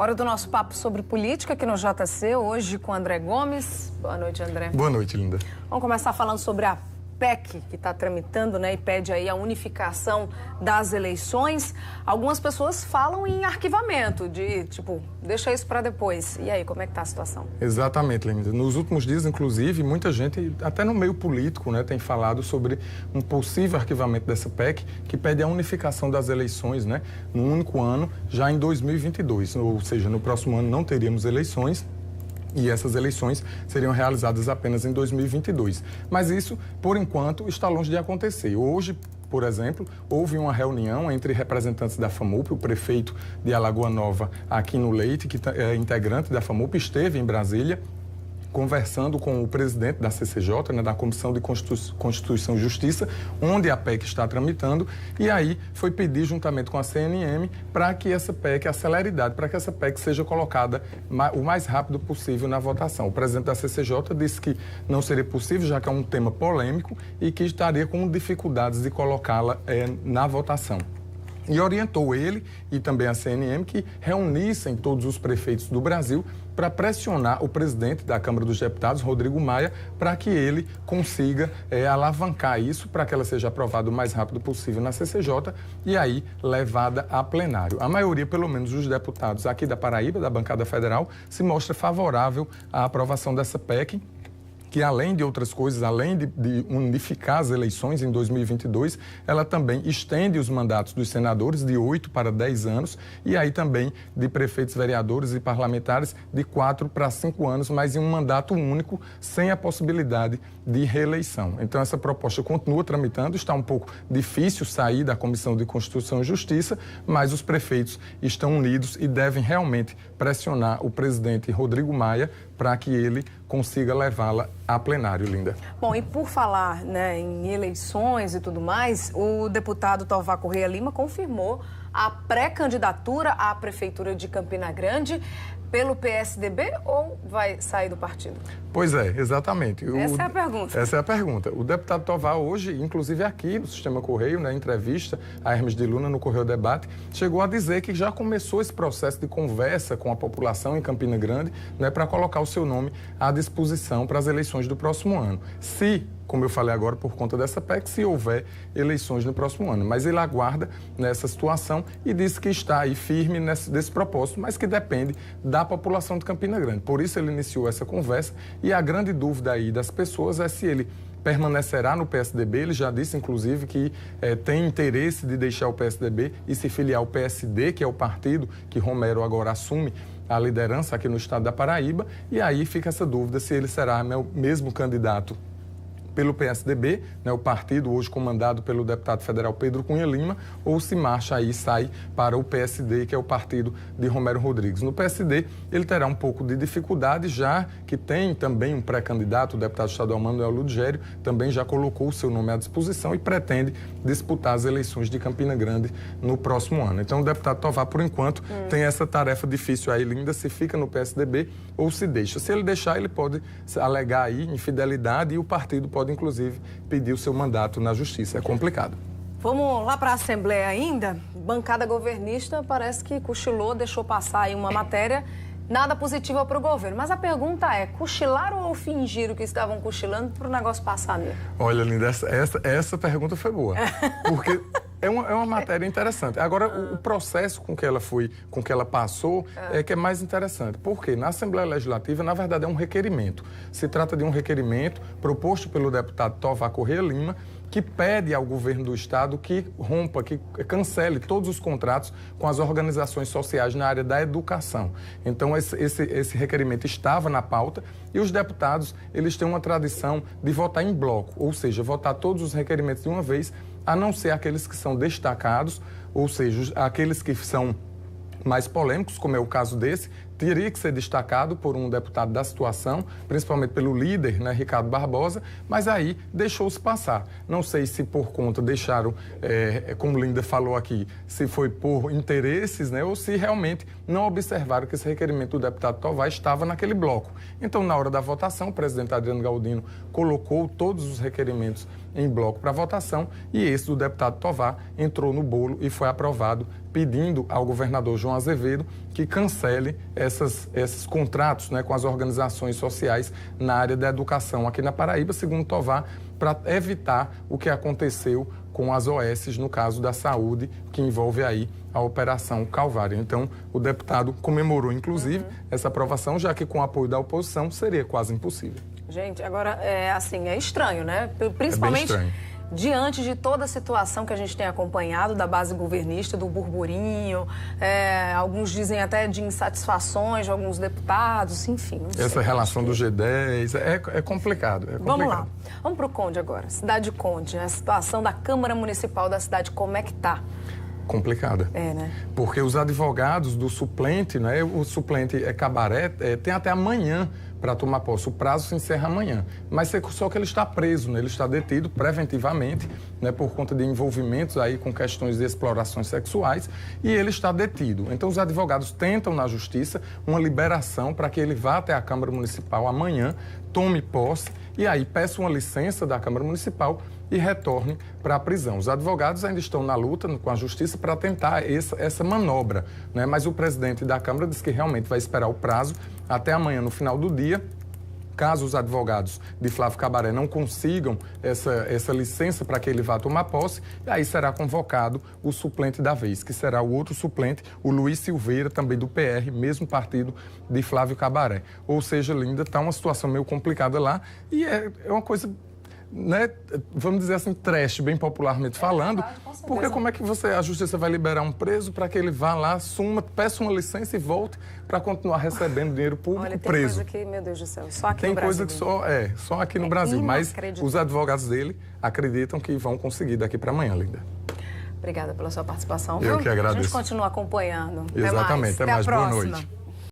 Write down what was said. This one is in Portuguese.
Hora do nosso papo sobre política aqui no JC, hoje com André Gomes. Boa noite, André. Boa noite, Linda. Vamos começar falando sobre a PEC, que está tramitando, né, e pede aí a unificação das eleições. Algumas pessoas falam em arquivamento, de tipo, deixa isso para depois. E aí, como é que está a situação? Exatamente, Linda. Nos últimos dias, inclusive, muita gente, até no meio político, né, tem falado sobre um possível arquivamento dessa PEC, que pede a unificação das eleições, né, num único ano, já em 2022. Ou seja, no próximo ano não teríamos eleições. E essas eleições seriam realizadas apenas em 2022. Mas isso, por enquanto, está longe de acontecer. Hoje, por exemplo, houve uma reunião entre representantes da FAMUP, o prefeito de Alagoa Nova, aqui no Leite, que é integrante da FAMUP, esteve em Brasília, conversando com o presidente da CCJ, né, da Comissão de Constituição e Justiça, onde a PEC está tramitando, e aí foi pedir, juntamente com a CNM, para que essa PEC, a celeridade, para que essa PEC seja colocada o mais rápido possível na votação. O presidente da CCJ disse que não seria possível, já que é um tema polêmico, e que estaria com dificuldades de colocá-la na votação. E orientou ele e também a CNM que reunissem todos os prefeitos do Brasil para pressionar o presidente da Câmara dos Deputados, Rodrigo Maia, para que ele consiga alavancar isso, para que ela seja aprovada o mais rápido possível na CCJ e aí levada a plenário. A maioria, pelo menos os deputados aqui da Paraíba, da bancada federal, se mostra favorável à aprovação dessa PEC, que além de outras coisas, além de unificar as eleições em 2022, ela também estende os mandatos dos senadores de 8 para 10 anos e aí também de prefeitos, vereadores e parlamentares de 4 para 5 anos, mas em um mandato único, sem a possibilidade de reeleição. Então essa proposta continua tramitando, está um pouco difícil sair da Comissão de Constituição e Justiça, mas os prefeitos estão unidos e devem realmente pressionar o presidente Rodrigo Maia para que ele consiga levá-la a plenário, Linda. Bom, e por falar, né, em eleições e tudo mais, o deputado Tovar Correia Lima confirmou a pré-candidatura à Prefeitura de Campina Grande pelo PSDB ou vai sair do partido? Pois é, exatamente. Essa é a pergunta. Essa é a pergunta. O deputado Tovar hoje, inclusive aqui no Sistema Correio, na entrevista a Hermes de Luna no Correio Debate, chegou a dizer que já começou esse processo de conversa com a população em Campina Grande, né, para colocar o seu nome à disposição para as eleições do próximo ano. Se, como eu falei agora, por conta dessa PEC, se houver eleições no próximo ano. Mas ele aguarda nessa situação e disse que está aí firme desse propósito, mas que depende da população de Campina Grande. Por isso ele iniciou essa conversa e a grande dúvida aí das pessoas é se ele permanecerá no PSDB. Ele já disse, inclusive, que tem interesse de deixar o PSDB e se filiar ao PSD, que é o partido que Romero agora assume a liderança aqui no estado da Paraíba. E aí fica essa dúvida se ele será mesmo candidato pelo PSDB, né, o partido hoje comandado pelo deputado federal Pedro Cunha Lima, ou se marcha aí, sai para o PSD, que é o partido de Romero Rodrigues. No PSD, ele terá um pouco de dificuldade, já que tem também um pré-candidato, o deputado estadual Manuel Ludgério, também já colocou o seu nome à disposição e pretende disputar as eleições de Campina Grande no próximo ano. Então, o deputado Tovar, por enquanto, tem essa tarefa difícil aí, Linda, se fica no PSDB ou se deixa. Se ele deixar, ele pode alegar aí infidelidade e o partido pode, inclusive, pedir o seu mandato na Justiça. É complicado. Vamos lá para a Assembleia ainda. Bancada governista parece que cochilou, deixou passar aí uma matéria nada positiva para o governo. Mas a pergunta é, cochilaram ou fingiram que estavam cochilando para o negócio passar mesmo? Olha, Linda, essa pergunta foi boa. Porque é uma matéria interessante. Agora, o processo com que ela passou é que é mais interessante. Porque na Assembleia Legislativa, na verdade, é um requerimento. Se trata de um requerimento proposto pelo deputado Tovar Correia Lima, que pede ao governo do estado que rompa, que cancele todos os contratos com as organizações sociais na área da educação. Então, esse requerimento estava na pauta e os deputados, eles têm uma tradição de votar em bloco, ou seja, votar todos os requerimentos de uma vez, a não ser aqueles que são destacados, ou seja, aqueles que são mais polêmicos, como é o caso desse, teria que ser destacado por um deputado da situação, principalmente pelo líder, né, Ricardo Barbosa, mas aí deixou-se passar. Não sei se por conta deixaram, como Linda falou aqui, se foi por interesses, né, ou se realmente não observaram que esse requerimento do deputado Tovar estava naquele bloco. Então, na hora da votação, o presidente Adriano Galdino colocou todos os requerimentos em bloco para votação e esse do deputado Tovar entrou no bolo e foi aprovado, pedindo ao governador João Azevedo que cancele esses contratos, né, com as organizações sociais na área da educação aqui na Paraíba, segundo Tovar, para evitar o que aconteceu com as OS, no caso da saúde, que envolve aí a Operação Calvário. Então, o deputado comemorou, inclusive, essa aprovação, já que com o apoio da oposição seria quase impossível. Gente, agora, é estranho, né? Principalmente diante de toda a situação que a gente tem acompanhado da base governista, do burburinho, alguns dizem até de insatisfações de alguns deputados, enfim. Essa relação do G10 é complicado. Vamos lá. Vamos para o Conde agora. Cidade Conde, a situação da Câmara Municipal da cidade, como é que está? Complicada. Né? Porque os advogados do suplente, né, o suplente Cabaré, tem até amanhã para tomar posse. O prazo se encerra amanhã. Mas só que ele está preso, né? Ele está detido preventivamente, né, por conta de envolvimentos aí com questões de explorações sexuais, e ele está detido. Então, os advogados tentam na justiça uma liberação para que ele vá até a Câmara Municipal amanhã, tome posse e aí peça uma licença da Câmara Municipal e retorne para a prisão. Os advogados ainda estão na luta com a justiça para tentar essa manobra, né? Mas o presidente da Câmara disse que realmente vai esperar o prazo até amanhã, no final do dia. Caso os advogados de Flávio Cabaré não consigam essa licença para que ele vá tomar posse, aí será convocado o suplente da vez, que será o outro suplente, o Luiz Silveira, também do PR, mesmo partido de Flávio Cabaré. Ou seja, Linda, está uma situação meio complicada lá e é uma coisa, né, vamos dizer assim, trash, bem popularmente falando, porque como é que a justiça vai liberar um preso para que ele vá lá, peça uma licença e volte para continuar recebendo dinheiro público? Olha, tem preso? Coisa que, meu Deus do céu, só aqui tem no Brasil. Tem coisa que só aqui no Brasil, mas os advogados dele acreditam que vão conseguir daqui para amanhã, Linda. Obrigada pela sua participação. Eu que agradeço. A gente continua acompanhando. Exatamente. Até mais. Boa noite.